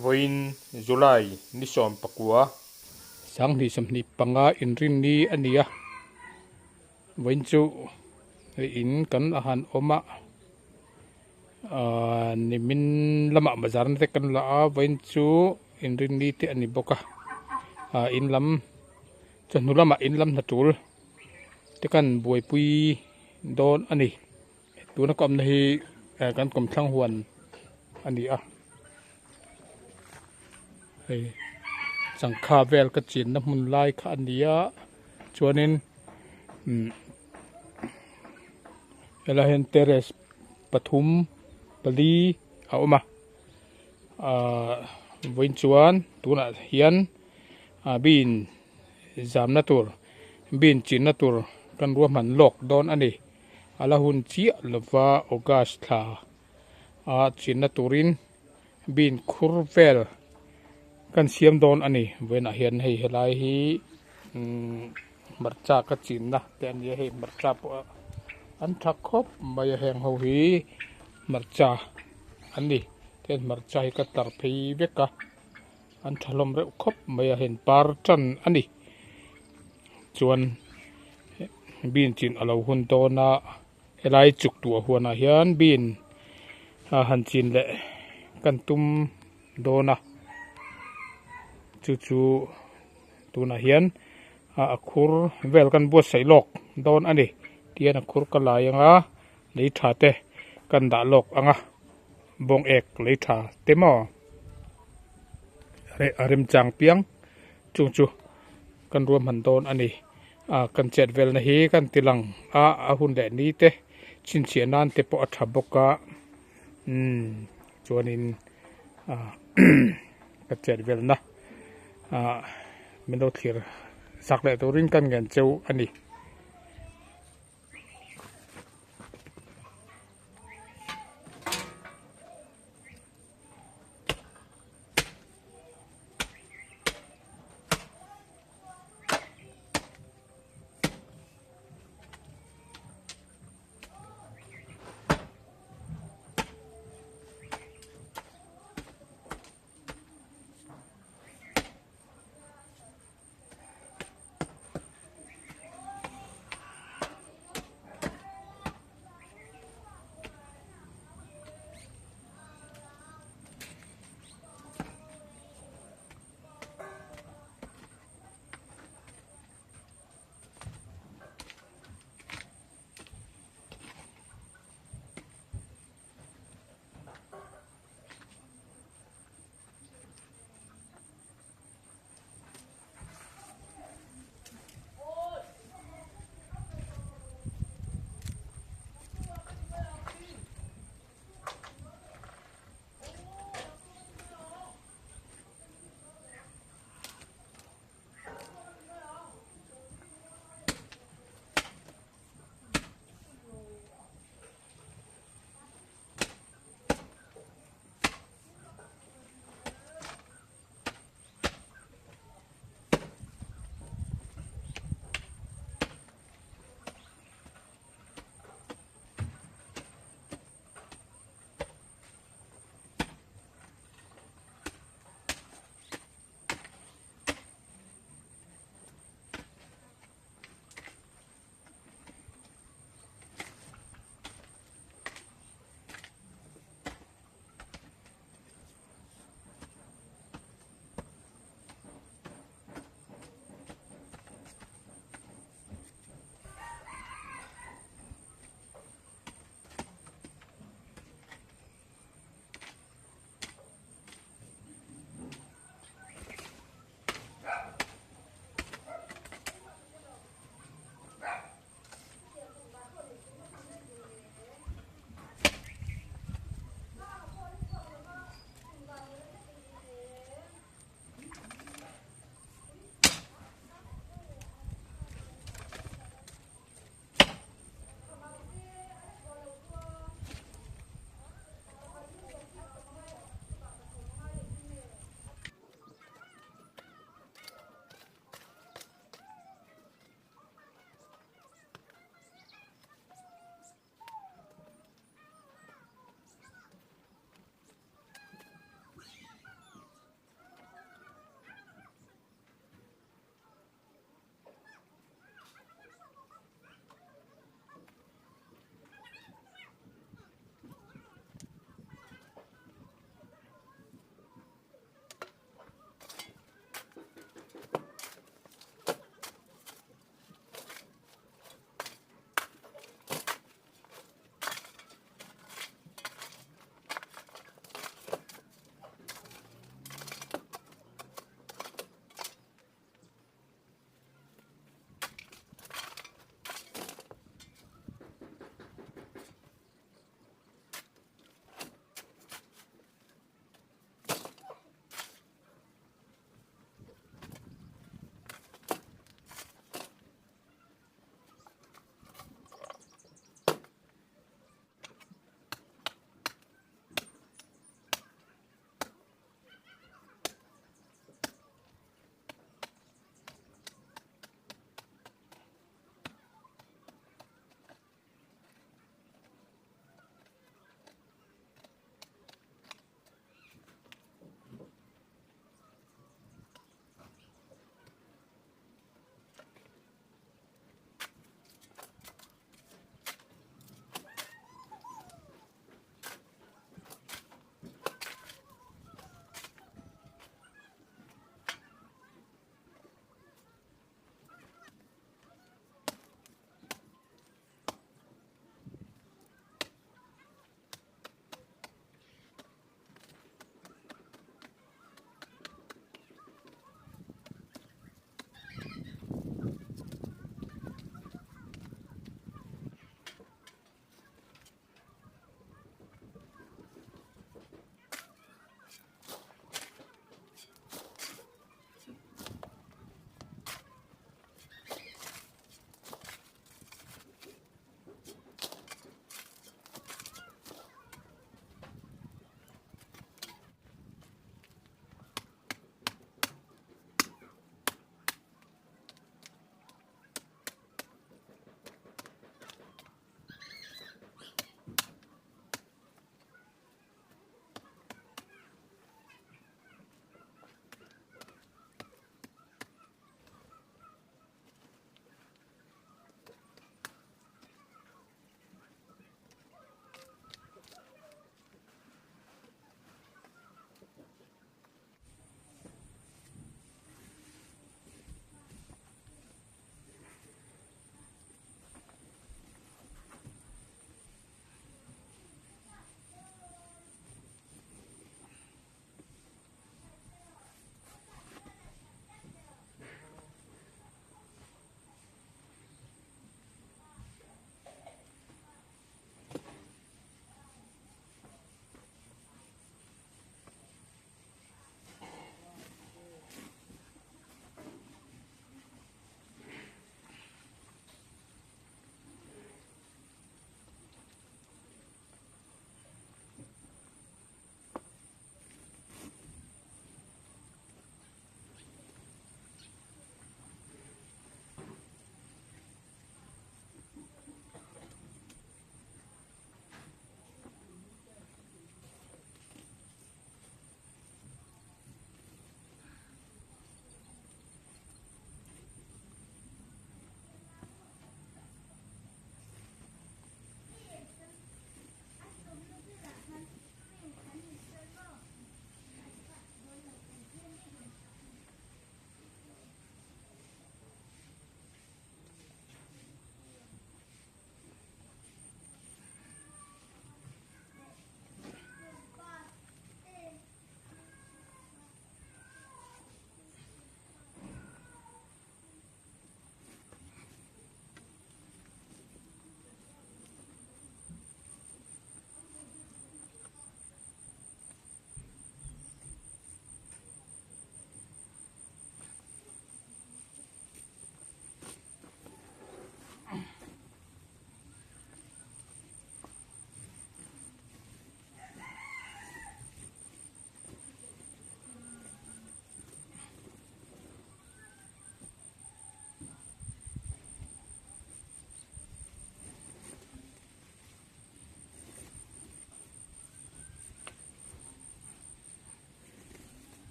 voin July ni som pakua sang ni samni panga inrin ni ania voin chu in kan ahan oma ni min lama bazar te kan la voin chu inrin ni te ani boka in lam chanu lama in lam na tul te kan buai pui don ani tu na kom nahi kan kom thang huan ani chẳng kha vel ka chin na mun lai kha ania chuanin ela hen teres pathum pali auma voin chuan tuna hian bin zam na tur bin chin na tur kan ruam han lok don ani ala hun chi lova august tha chin na turin bin khur vel kan siam don ani vena hian hei helai hi marcha ka chin na te an ye hei marcha po an thak khop mai heng ho hi marcha ani ten marcha hi ka tar phei veka an thalom re khop mai hen par chan ani chuan bin chin alo hun to na helai chuk tu huana hian bin han chin le kan tum dona chu tuna hian akhur vel kan buat sai lok don ani tian akhur ka layanga lei tha te kan da lok anga bong ek lei tha temo re arim chang piang chu kan ruam han don ani kan chet vel na hi kan tilang hun le ni te chin chianan te po atha boka chuanin ka chet vel na mendo thir sak le turin kan ngen cheu ani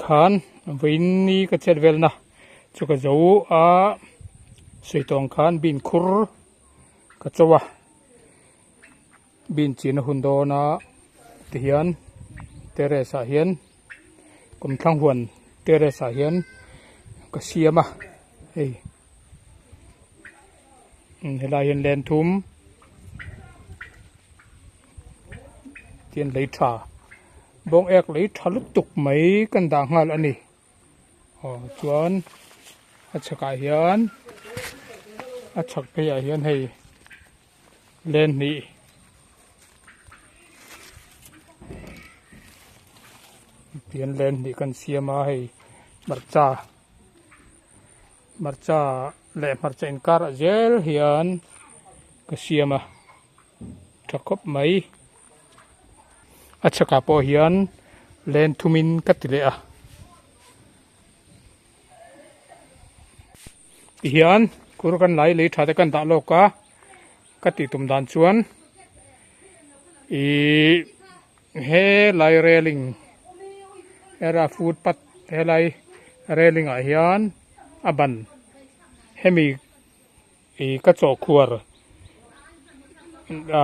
khan vin ni ka chet velna chu ka zo a sui tong khan bin khur ka chowa bin chin hun do na ti hian teresa hian kum thlang huan teresa hian ka siama hei helai hian len thum tiền lấy trà bông ek lấy trà lúc tục mấy cần đàng ngal anh đi chuan chắc cái hiền chắc cái hiền hay lên nị tiền lên nị cần xia mà hay mặt trà lẹ mặt trà in car gel hiền cái xia mà chắc khóc mấy chắc cả po hiền lên thumin cắt tỉa à hiền cô cần lấy thà để cần tạo lộc cả cắt tỉa tụm đàn chuan he lại railing era food pat he lại railing à hiền aban hemi cắt chỗ khuar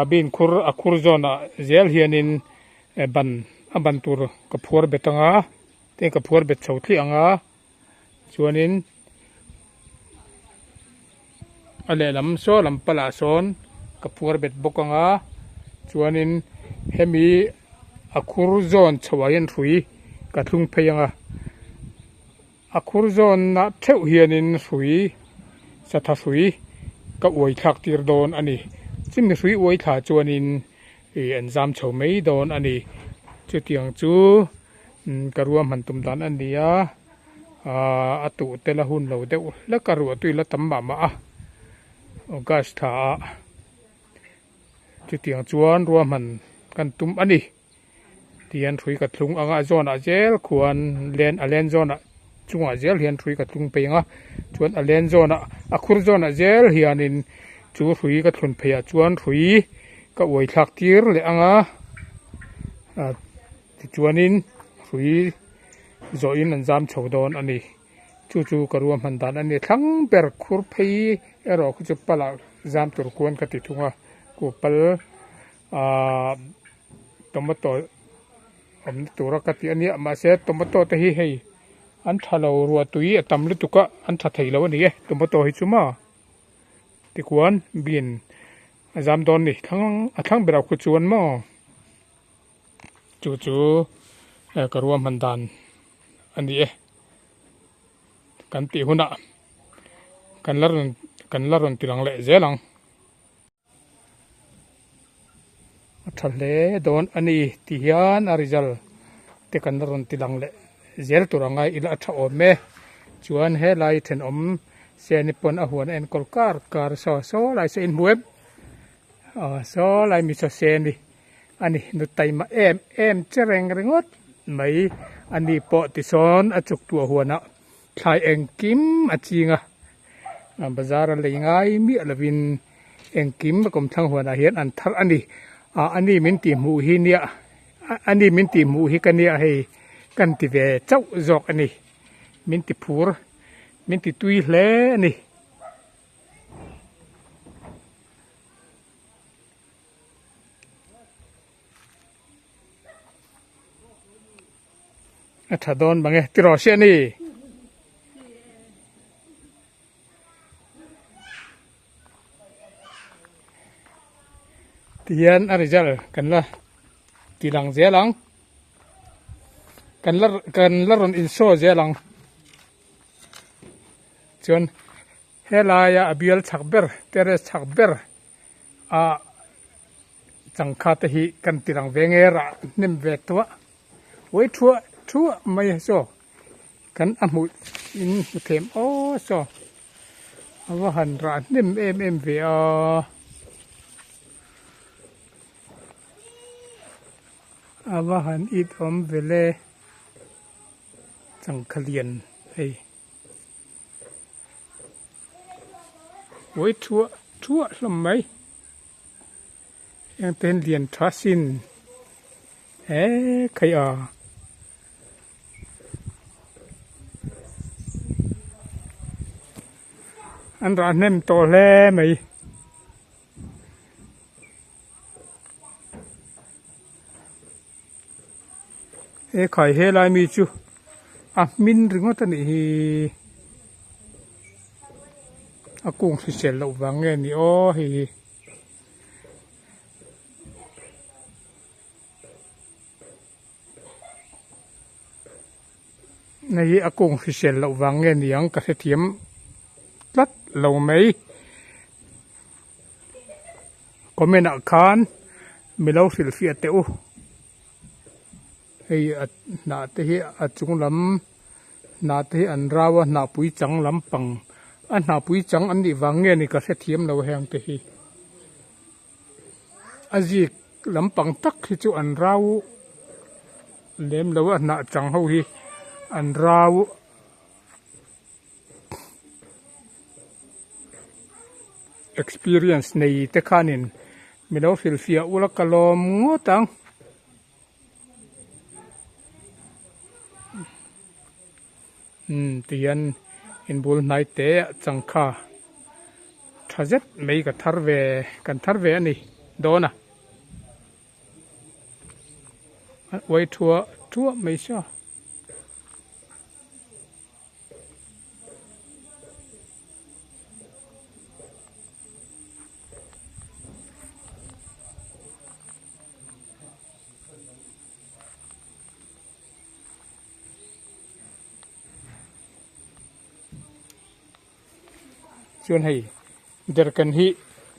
bin khur zona zel hianin ban tur kapur betanga te kapur bet chauthli anga chuanin ale lam so lam pala son kapur bet bokanga chuanin hemi akhur zon chawain thui kathung pheyanga akhur zon na theu hianin thui satha thui ka oi thak tir don ani chimni thui oi tha chuanin an zam chho mai don ani chu tiang chu karuam han tum dan ania atu tela hun lo deuh la karu tui la tam ma a gas tha chu tiang chuan ruam han kan tum ani tian thui ka thlung anga zona zel khuan len zona chunga zel hian thui ka thlung penga chuan len zona akhur zona zel hianin chu thui ka thlun pheya chuan thui ka oi thak tir le anga ti chuanin thui zo in an zam chho don ani chu karuam han dan ani thlang ber khur phei ero khu chu pala zam tur kuan ka ti thunga ku pal tomato om tura ka ti ani ma se tomato te hi hei an thalo ruwa tui atam lu tuka an tha thei lo ani e tomato hi chuma ti kuan bin azam don ni thlang bera khu chuan mo chu karuam han dan ani e kan ti huna kan laron tilang le zelang thale don ani ti hian a result te kan laron tilang le zel turangai ila tha ome chuan he lai then om se ni pon a huan en kolkar kar so lai se in web so lai mi so se ni ani nu tai ma em chereng rengot mai ani po ti son a chuk tu huana thai eng kim a chinga bazar le ngai mi alavin eng kim kom thang huana hian an thar ani min ti mu hi nia ani min ti mu hi kania hei kan ti ve chau zok ani min ti phur min ti tui hle ani thadon bange tiro se ni tian a result kan la tilang zelang kan la ron in so zelang chon helaya abial chakber teres chakber a changkha te hi kan tilang vengera nim ve to wei thua mai so kan amu in them o so awa han ra nim em ve a awa han it om vele changkhalian hei wei thua lam mai yang ten lian thasin khai a anh ra nem to le mày ê khỏi he lại mi chú à min rừng ngót này hi à cũng sẽ lẩu vàng nghe ni ô hi này à cũng sẽ lẩu vàng nghe ni ang cả sẽ thiếm lát lẩu mấy có men ạ khan mình lâu phil phi teo hay nã thế hi chung lắm nã thế an rawa nã pui chang lắm bằng anh nã pui chang anh đi vàng nghe ni cả sẽ thiếm lẩu hàng thế hi anh gì lắm bằng tắc thì chú an rau lem lẩu anh nã chang hậu hi an rau experience này te khanin mình đâu phil phia ula kalom ngotang tiyan in bul nai te changkha thajet mei ka tharve kan tharve ani dona wai thua mei sha chuan hei der kan hi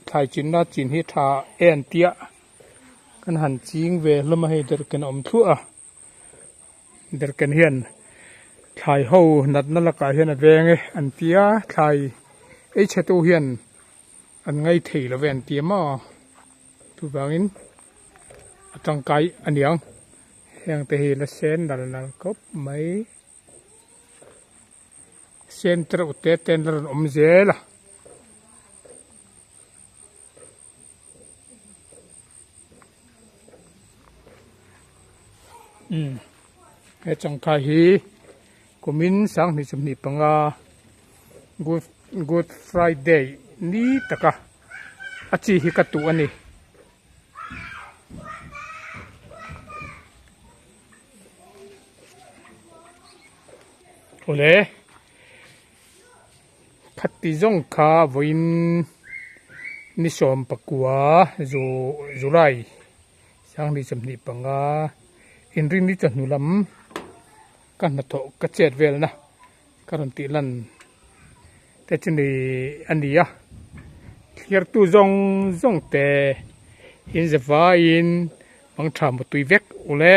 thai chin na chin hi tha en tia kan han ching ve lama hei der kan om thu a der kan hian thai ho nat na la ka hian a venge an tia thai ei chatu hian an ngai thei lo ven tia ma tu bangin atang kai aniang heng te hi la sen dal nal kop mai sen tra utte ten ran om zela cái chẳng khai hi kumin sang ni chum ni panga good Friday ni taka achi hi ka tu ani ole khatti zong kha voin ni som pakua July sang ni chum ni panga in ring ni chanu lam kan na tho ka chet velna karon ti lan te chini ania clear tu zong te in the va in bang tham tu vek ule